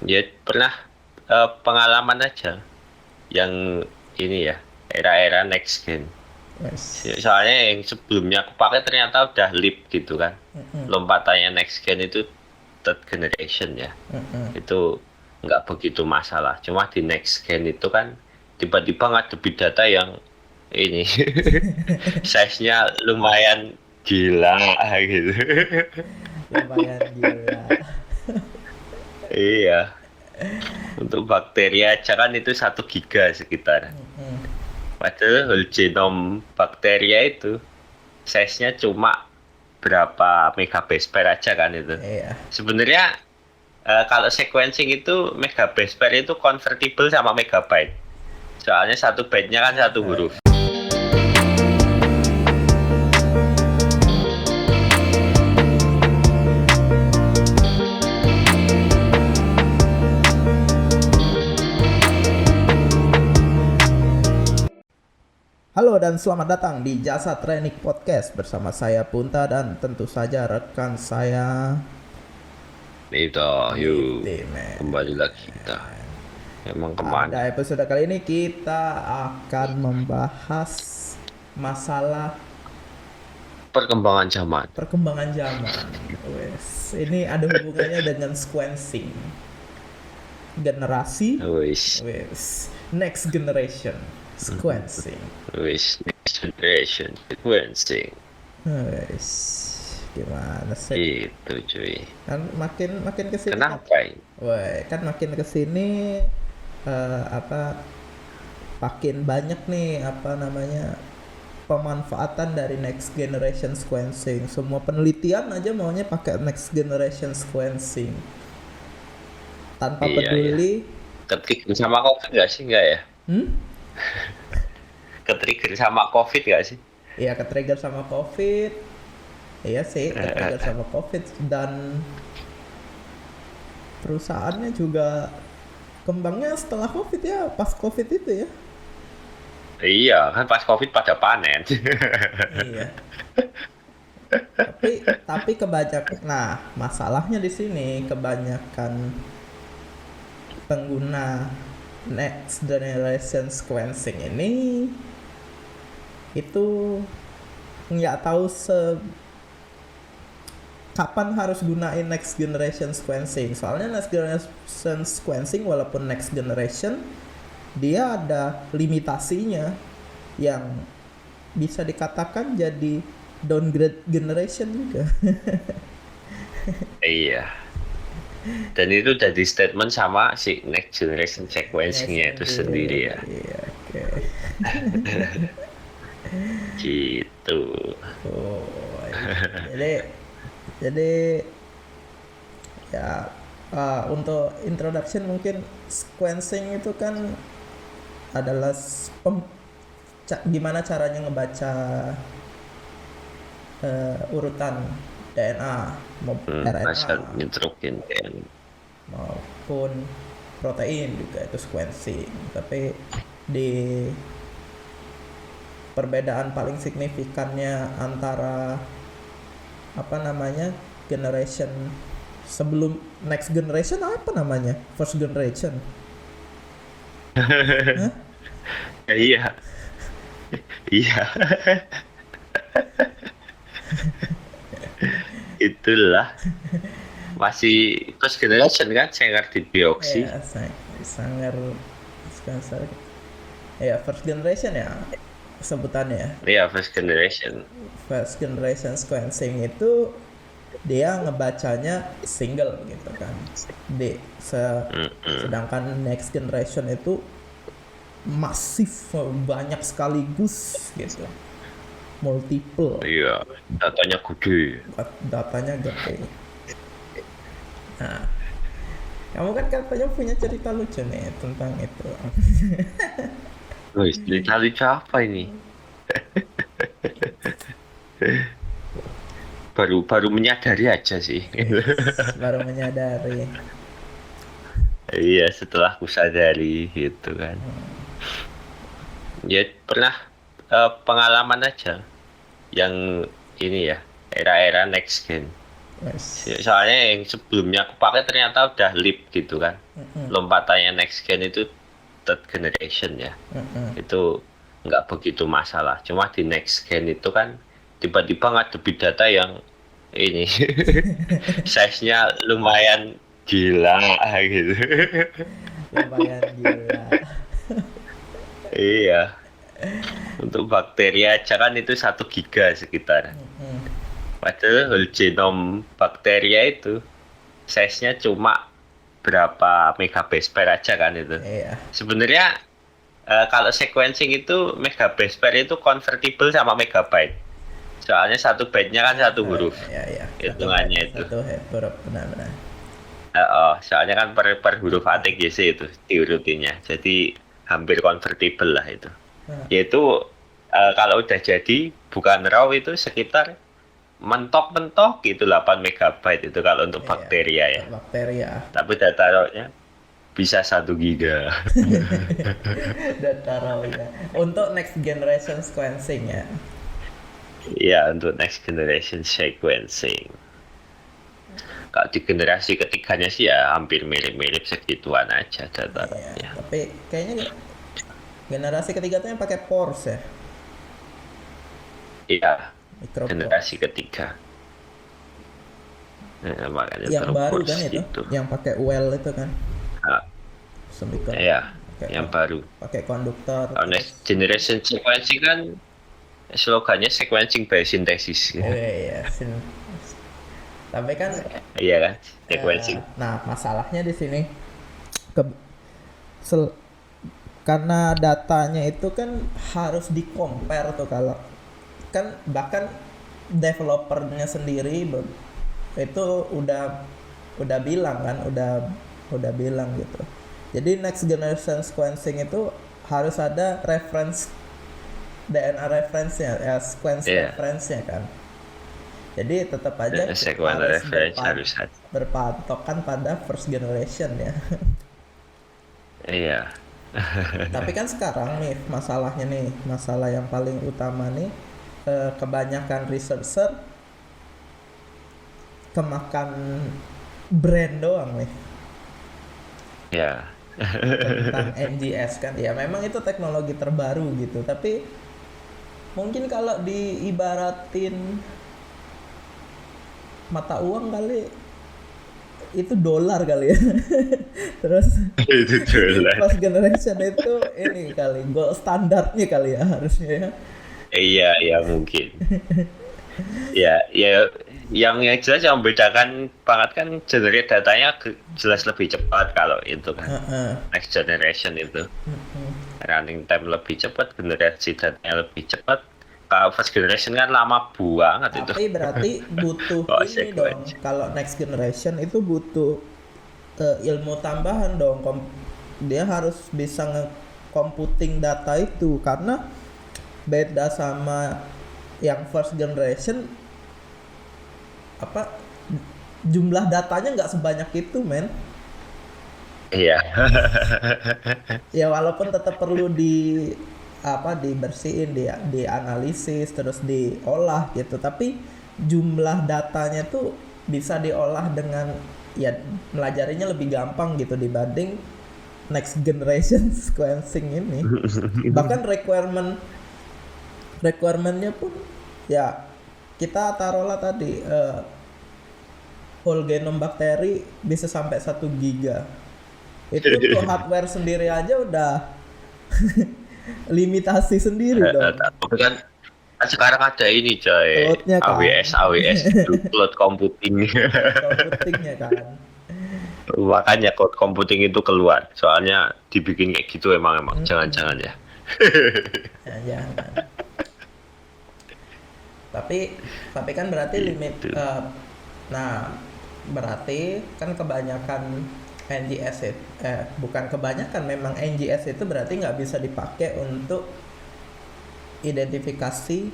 Ya pernah pengalaman aja yang ini ya, era-era next gen. Wes. Soalnya yang sebelumnya aku pakai ternyata udah leap gitu kan. Lompatannya next gen itu third generation ya. Itu nggak begitu masalah. Cuma di next gen itu kan tiba-tiba ngadepi data yang ini size-nya lumayan gila gitu. Lumayan gila. Iya, untuk bakteri aja kan itu 1 giga sekitar. Padahal whole genome bakteria itu size-nya cuma berapa megabase pair aja kan itu. Iya. Sebenarnya kalau sequencing itu megabase pair itu convertible sama megabyte. Soalnya 1 byte-nya kan 1 huruf. Halo dan selamat datang di Jasa Training Podcast bersama saya Punta dan tentu saja rekan saya Itu, yuk Niti men. kembali lagi kita. Emang kemana? Pada episode kali ini kita akan membahas masalah Perkembangan zaman. perkembangan zaman. Wes, ini ada hubungannya dengan sequencing. Generasi, Wis, wes, next generation, sequencing. wis, next generation sequencing. Wes, gimana sih? Itu cuy. Kan makin makin kesini kan, Kenapa ini? woi kan makin kesini apa makin banyak nih apa namanya pemanfaatan dari next generation sequencing. Semua penelitian aja maunya pakai next generation sequencing tanpa Iya, iya. peduli. Ketrigger sama COVID nggak sih? Nggak ya? Hmm? Ketrigger sama COVID nggak sih? Iya, ke-trigger sama covid. Iya sih, ke-trigger sama covid. Dan perusahaannya juga kembangnya setelah covid ya, pas covid itu ya. Iya, kan pas COVID pada panen. Iya. Tapi kebanyakan, nah masalahnya di sini kebanyakan pengguna next generation sequencing ini itu nggak tahu kapan harus gunain next generation sequencing. Soalnya next generation sequencing walaupun next generation dia ada limitasinya yang bisa dikatakan jadi downgrade generation juga. Iya. Dan itu jadi statement sama si next generation Ya sequencing-nya itu sendiri ya. sendiri. Oke. Gitu. Oh, jadi jadi ya untuk introduction mungkin sequencing itu kan adalah gimana caranya ngebaca urutan DNA, RNA Asal introkin kan. maupun protein juga itu sequencing. Tapi di perbedaan paling signifikannya antara apa namanya generation sebelum next generation apa namanya first generation. Hah? Iya, iya. Itulah masih first generation kan saya ngerti bioksi. Ya sangat sangat ya first generation ya sebutannya ya. Iya, first generation. First generation sequencing itu dia ngebacanya single gitu kan. Mm-mm. Sedangkan next generation itu masif banyak sekaligus gitu, multiple, Iya, datanya gede. datanya gede. Nah, kamu kan katanya punya cerita lucu nih tentang itu. Wih, cerita apa ini? Baru menyadari aja sih. Baru menyadari. Iya, setelah aku sadari gitu kan. Ya pernah pengalaman aja yang ini ya, era-era next gen. Wes. Soalnya yang sebelumnya aku pakai ternyata udah lip gitu kan. Lompatannya next gen itu third generation ya. Itu nggak begitu masalah. Cuma di next gen itu kan tiba-tiba ngadepi data yang ini size-nya lumayan gila gitu. Lumayan gila. Iya, untuk bakteri aja kan itu 1 giga sekitar. Padahal whole genome bakteria itu size-nya cuma berapa megabase per aja kan itu. Iya. Sebenarnya kalau sequencing itu megabase per itu convertible sama megabyte. Soalnya 1 byte-nya kan 1 huruf. Iya. Hitungannya itu. Satu huruf, benar-benar. Soalnya kan per huruf ATGC itu diurutinnya. Jadi hampir convertible lah itu. Yaitu kalau udah jadi bukan raw itu sekitar mentok-mentok gitu 8 megabyte itu kalau untuk bakteria ya. Bakteria. Tapi data raw-nya bisa 1 giga. Data raw ya. Untuk next generation sequencing ya. Iya, untuk next generation sequencing. Kalau di generasi ketiganya sih ya hampir mirip-mirip segituan aja data. Iya. Tapi kayaknya generasi ketiga tuh yang pakai pores ya. Iya, Micropore. generasi ketiga. Makanya Yang baru terus kan itu, gitu. yang pakai well itu kan. Nah, Semiconductor. iya, Pakai yang baru. pakai konduktor. Kalau next generation sequencing kan slogannya sequencing by synthesis. Iya. Tapi kan Iya kan, sequencing. nah, masalahnya di sini karena datanya itu kan harus di-compare tuh, kalau kan bahkan developernya sendiri itu udah bilang kan, udah bilang gitu. Jadi next generation sequencing itu harus ada reference DNA reference-nya, ya sequence reference-nya kan. Jadi tetap aja sequence reference harus ada. berpatokan pada first generation ya. Iya. Tapi kan sekarang nih masalahnya nih, masalah yang paling utama nih, kebanyakan researcher kemakan brand doang nih. Ya. Tentang NGS kan, ya memang itu teknologi terbaru gitu, tapi mungkin kalau diibaratin mata uang kali itu dolar kali ya. Terus Itu dolar. first generation itu ini kali gold standarnya kali ya harusnya ya. Iya mungkin. Ya yang jelas yang membedakan banget kan generate datanya jelas lebih cepat kalau itu kan. Next generation itu. Running time lebih cepat, generasi datanya lebih cepat. Kalau first generation kan lama banget itu. Tapi berarti butuh ini dong. Kalau next generation itu butuh ilmu tambahan dong. Dia harus bisa nge-computing data itu, karena beda sama yang first generation, jumlah datanya nggak sebanyak itu, men. Iya. Ya walaupun tetap perlu dibersihin, dianalisis, terus diolah gitu, tapi jumlah datanya tuh bisa diolah dengan ya melajarinya lebih gampang gitu dibanding next generation sequencing ini. Bahkan requirementnya pun ya kita taruhlah tadi whole genome bakteri bisa sampai 1 giga. Itu untuk hardware sendiri aja udah limitasi sendiri dong. Tapi kan sekarang ada ini coy, AWS itu cloud computing. Computingnya kan. Makanya cloud computing itu keluar, soalnya dibikin kayak gitu emang jangan-jangan ya. Jangan. Tapi kan berarti limit. Nah berarti kan kebanyakan NGS itu, bukan kebanyakan, memang NGS itu berarti nggak bisa dipakai untuk identifikasi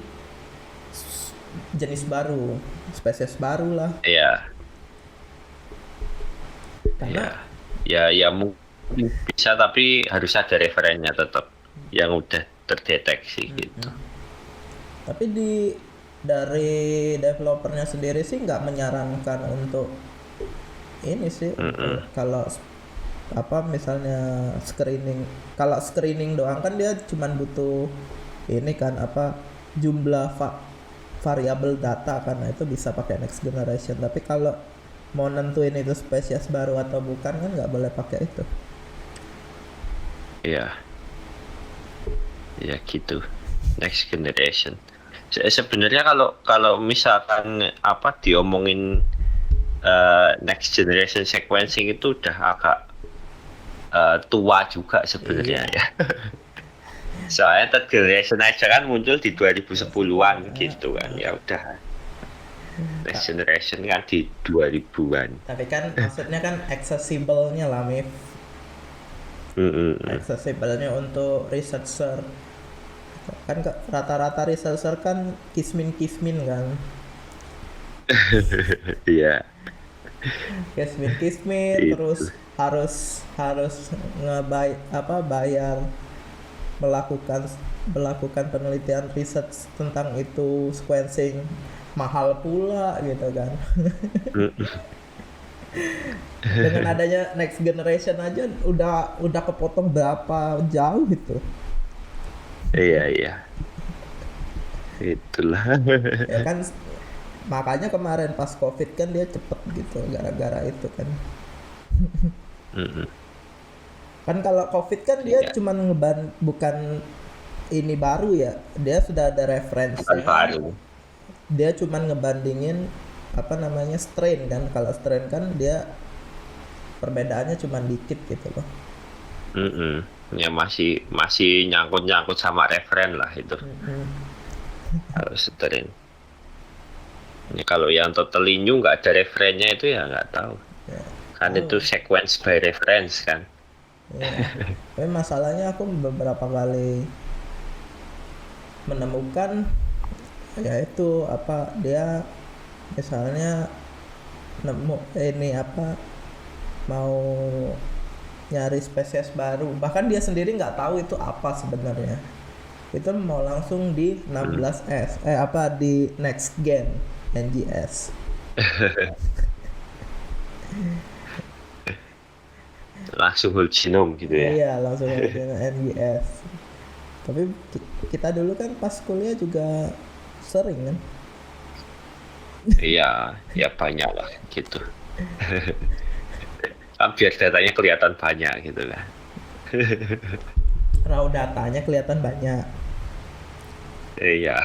jenis baru, spesies baru lah. Iya. Karena ya mungkin bisa, tapi harus ada referensinya tetap yang udah terdeteksi gitu. Tapi dari developernya sendiri sih nggak menyarankan untuk ini sih untuk kalau apa misalnya screening, kalau screening doang kan dia cuman butuh ini kan apa jumlah variabel data karena itu bisa pakai next generation, tapi kalau mau nentuin itu spesies baru atau bukan kan nggak boleh pakai itu. Iya, ya gitu. Next generation. Sebenarnya kalau kalau misalkan apa diomongin next generation sequencing itu udah agak tua juga sebenarnya ya. Soalnya third generation aja kan muncul di 2010-an gitu kan. Ya udah. Next generation kan di 2000-an. Tapi kan maksudnya kan accessible-nya lah Mif. Accessible-nya untuk researcher. Kan rata-rata researcher kan kismin kan. Iya. Kismin terus harus bayar melakukan penelitian research tentang itu sequencing mahal pula gitu kan. Dengan adanya next generation aja udah kepotong berapa jauh gitu. Iya. Itulah. Ya kan makanya kemarin pas Covid kan dia cepet gitu gara-gara itu kan. Kan kalau Covid kan dia cuman bukan ini baru ya, dia sudah ada referensi. Baru. Dia cuman ngebandingin apa namanya strain kan. Kalau strain kan dia perbedaannya cuman dikit gitu loh. Ya masih nyangkut sama referen lah itu. Kalau strain. Ya, kalau yang totally new nggak ada referennya itu ya nggak tahu. Ya. Kan itu sequence by reference kan. Ya. Tapi masalahnya aku beberapa kali menemukan yaitu apa dia misalnya nemu ini apa mau nyari spesies baru, bahkan dia sendiri nggak tahu itu apa sebenarnya, itu mau langsung di 16S apa di next gen NGS. Langsung whole genome gitu ya. Iya langsung whole genome NGS. Tapi kita dulu kan pas kuliah juga sering kan. Iya, ya banyak lah gitu. Kan biar datanya kelihatan banyak gitu kan. Raw datanya kelihatan banyak. Iya.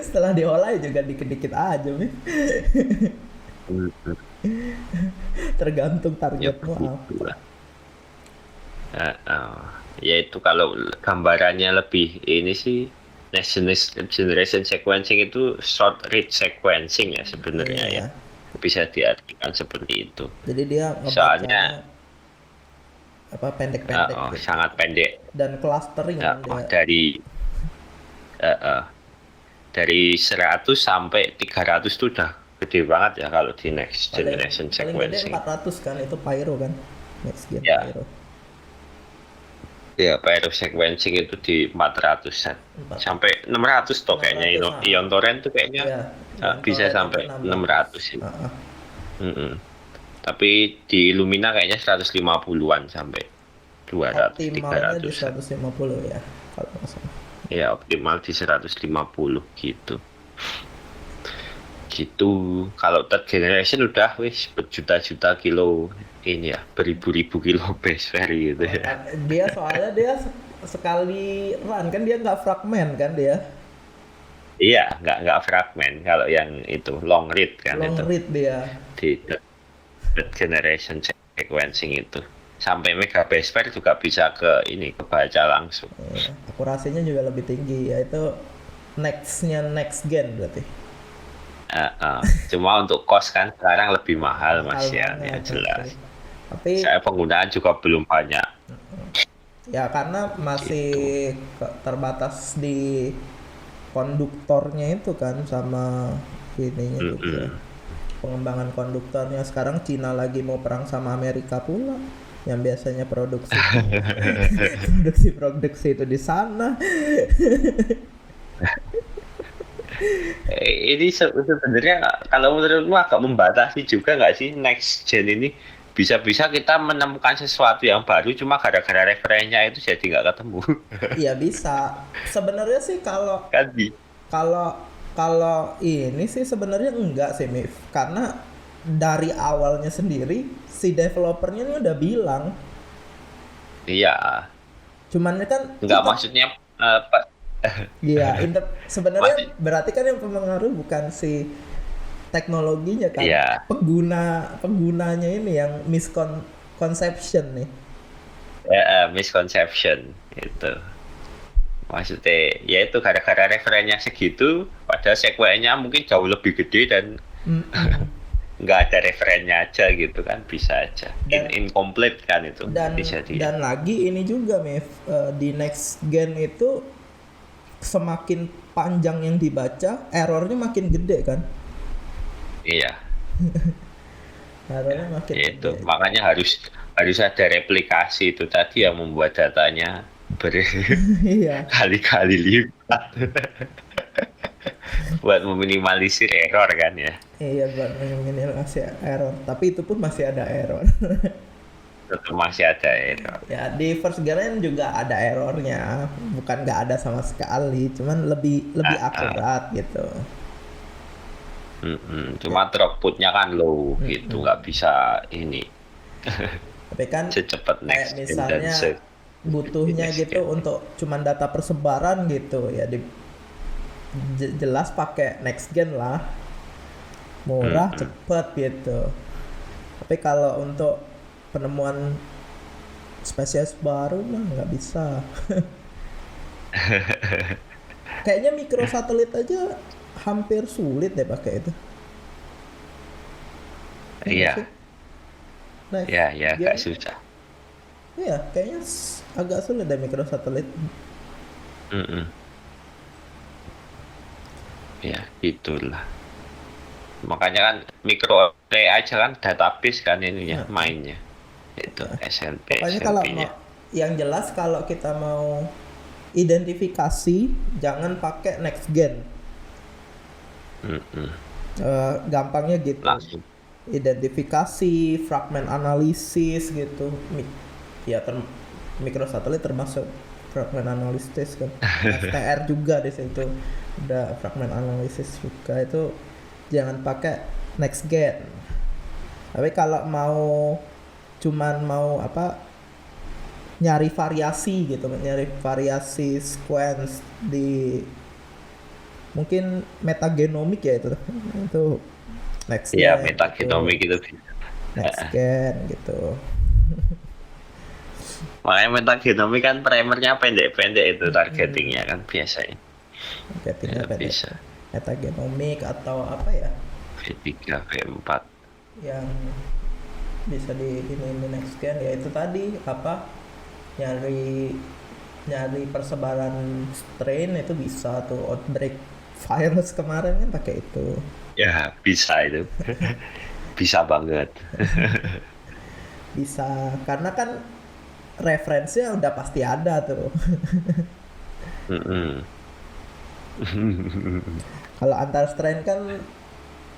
Setelah diolah juga dikit-dikit aja nih. Tergantung targetmu apa. Ya itu kalau gambarannya lebih ini sih next generation sequencing itu short read sequencing ya sebenarnya ya. Bisa diartikan seperti itu. Jadi dia soalnya apa pendek-pendek gitu. Sangat pendek dan clustering kan dia. Dari 100 sampai 300 itu udah gede banget ya kalau di next generation sequencing. Paling gede 400 kan itu Pyro kan. Next gen ya. Pyro. Ya, Pyro sequencing itu di 400-an. Sampai 600 toh kayaknya. Ion Torrent tuh kayaknya bisa sampai 600 sih. Tapi di Illumina kayaknya 150-an sampai 200, optimalnya 300. Di 150 ya kalau nggak salah. Ya optimal di 150 gitu. Gitu. Kalau third generation udah wis berjuta-juta kilo ini ya, beribu-ribu kilo base pair gitu ya. Dia soalnya dia sekali run kan dia nggak fragmen kan dia. Iya, nggak fragmen kalau yang itu long read kan long itu. Long read dia. Di third generation sequencing itu. Sampai mega base pair juga bisa ke ini kebaca langsung. Akurasinya juga lebih tinggi, yaitu nextnya next gen berarti. Cuma untuk cost kan sekarang lebih mahal Mas ya jelas. Tapi saya penggunaan juga belum banyak. Ya karena masih gitu. Terbatas di konduktornya itu kan sama ininya juga. Pengembangan konduktornya sekarang Cina lagi mau perang sama Amerika pula. Yang biasanya produksi itu di sana. Ini sebenarnya kalau menurutmu agak membatasi juga nggak sih next gen ini? Bisa-bisa kita menemukan sesuatu yang baru cuma gara-gara referensinya itu jadi nggak ketemu. Iya bisa. Sebenarnya sih kalau Kan bi. kalau kalau ini sih sebenarnya enggak sih Mif, karena dari awalnya sendiri si developernya ini udah bilang, Iya, cuman kan nggak kita maksudnya Pak. ya sebenarnya Masih, berarti kan yang mempengaruhi bukan si teknologinya kan, iya, penggunanya ini yang misconception nih. misconception itu. Maksudnya, ya itu gara-gara referensinya segitu, padahal sequelnya mungkin jauh lebih gede dan Mm-mm. nggak ada referensinya aja gitu kan, bisa aja. Dan Incomplete kan itu dan bisa dia. dan lagi ini juga Mif, di next gen itu semakin panjang yang dibaca errornya makin gede kan, Iya, ya, errornya makin ya itu. gede. Makanya harus harus ada replikasi itu tadi yang membuat datanya Iya, berkali-kali lipat buat meminimalisir error kan ya. iya buat minimalisasi error, tapi itu pun masih ada error. Tetap masih ada error. Ya di first gen juga ada errornya, bukan nggak ada sama sekali, cuman lebih lebih Ah, ah. akurat gitu. Ya, Cuma throughputnya kan low gitu, mm-mm. nggak bisa ini Tapi kan secepat kayak next gen dan misalnya butuhnya next gitu gen. untuk cuman data persebaran gitu ya, jelas pakai next gen lah, murah Mm-mm. cepet gitu. Tapi kalau untuk penemuan spesies baru mah nggak bisa. Kayaknya mikrosatelit aja hampir sulit deh pakai itu. Ya nggak sih? Iya, Next ya, ya, agak gen, susah. ya kayaknya agak sulit deh mikrosatelit. Mm-mm. Ya, itulah. Makanya kan micro array aja kan database kan ininya Nah, mainnya. Itu ya. SLP Pokoknya kalau SLP-nya. mau, yang jelas kalau kita mau identifikasi jangan pakai next gen. Mm-mm. Gampangnya gitu. Langsung. Identifikasi, fragmen analisis gitu. Ya mikrosatelit termasuk fragmen analisis kan. FTR juga di situ. Udah fragmen analisis juga, itu jangan pakai next gen. Tapi kalau mau cuman mau apa, nyari variasi gitu, nyari variasi sequence di mungkin metagenomik ya itu next Iya, gen gitu, metagenomik itu bisa. next gen gitu. Makanya metagenomik kan primernya pendek-pendek itu Mm-mm. targetingnya kan biasanya. Ratingnya Ya, pendek, bisa metagenomik atau apa ya V3, V4. yang bisa di next gen, ya itu tadi apa, nyari nyari persebaran strain itu bisa tuh, outbreak virus kemarin kan pakai itu. Ya, bisa itu. Bisa banget. Bisa karena kan referensinya udah pasti ada tuh. Mm-mm. Kalau antar strain kan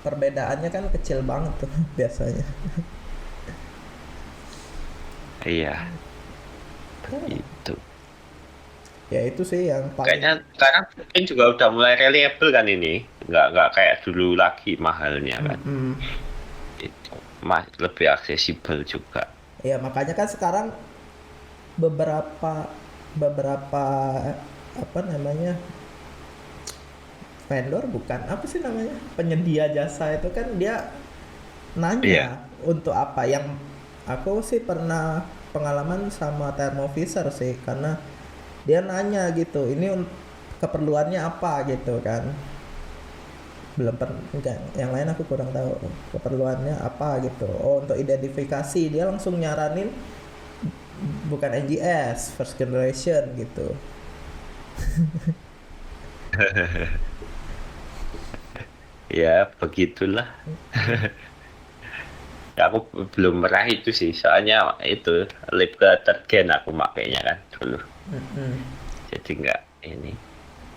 perbedaannya kan kecil banget tuh biasanya. Iya, itu. Ya itu sih yang paling. Kayaknya sekarang mungkin juga udah mulai reliable kan ini. Nggak kayak dulu lagi mahalnya kan. Mm-mm. Itu. Lebih aksesibel juga. Ya makanya kan sekarang beberapa beberapa apa namanya, vendor bukan apa sih namanya, penyedia jasa itu kan dia Iya. nanya untuk apa. Yang aku sih pernah pengalaman sama Thermovisor sih, karena dia nanya gitu, ini keperluannya apa gitu kan. Belum pernah, enggak, yang lain aku kurang tahu keperluannya apa gitu. Oh untuk identifikasi dia langsung nyaranin bukan NGS first generation gitu. Ya, begitulah. Ya, aku belum pernah itu sih. Soalnya itu lip ke third gen aku makainya kan dulu. Mm-mm. Jadi nggak ini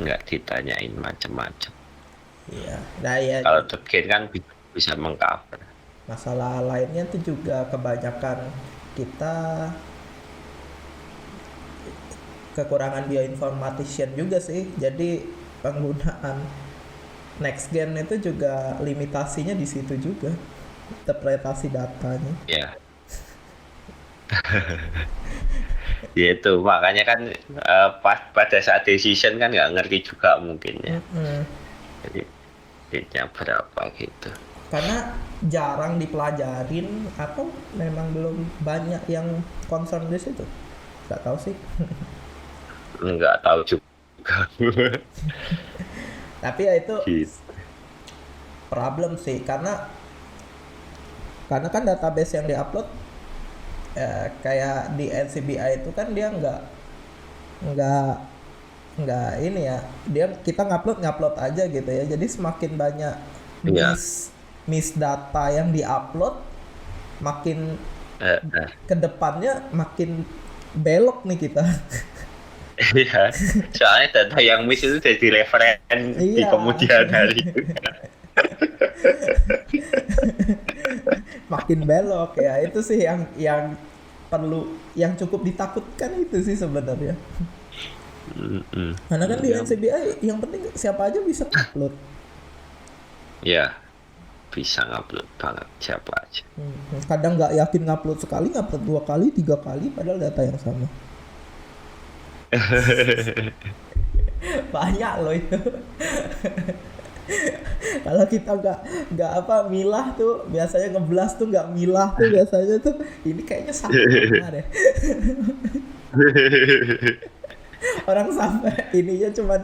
nggak ditanyain macam-macam. Iya. Nah ya, Kalau Tekken kan bisa mengcover. masalah lainnya tuh juga kebanyakan kita kekurangan bioinformatician juga sih. Jadi penggunaan next gen itu juga limitasinya di situ juga, interpretasi datanya. Ya, ya itu makanya kan pada saat decision kan nggak ngerti juga mungkin ya. Mm-mm. Jadi rate-nya berapa gitu. Karena jarang dipelajarin atau memang belum banyak yang concern di situ, nggak tahu sih. Nggak tahu juga. Tapi ya itu Gitu. problem sih, karena kan database yang diupload kayak di NCBI itu kan dia nggak ini ya, dia kita ngupload aja gitu ya, jadi semakin banyak Ya, miss data yang diupload, makin eh, eh. kedepannya makin belok nih kita. Iya, soalnya data yang miss itu jadi referen di Iya, kemudian hari. makin belok ya, itu sih yang perlu, yang cukup ditakutkan itu sih sebenarnya. Mm-mm. Karena kan di Ya, NCBI yang penting siapa aja bisa upload. ya, bisa ngupload banget siapa aja. Kadang nggak yakin ngupload sekali, ngupload 2 kali 3 kali padahal data yang sama. Banyak loh itu. Kalau kita nggak apa milah tuh, biasanya ngeblas tuh nggak milah tuh, biasanya tuh ini kayaknya sama deh. Orang sampai ininya cuman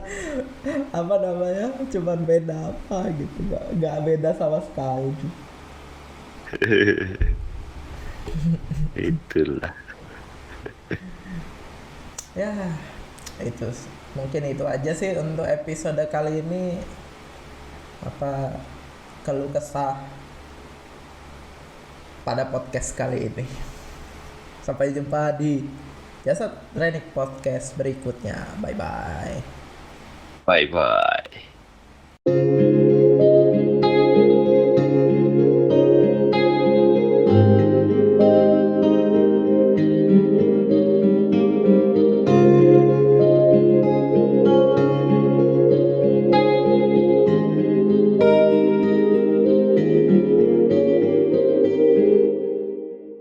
apa namanya, cuman beda apa gitu, nggak beda sama sekali. Itulah. Ya itu mungkin itu aja sih untuk episode kali ini, apa keluh kesah pada podcast kali ini. Sampai jumpa di Jasa Training Podcast berikutnya. Bye bye. Bye bye.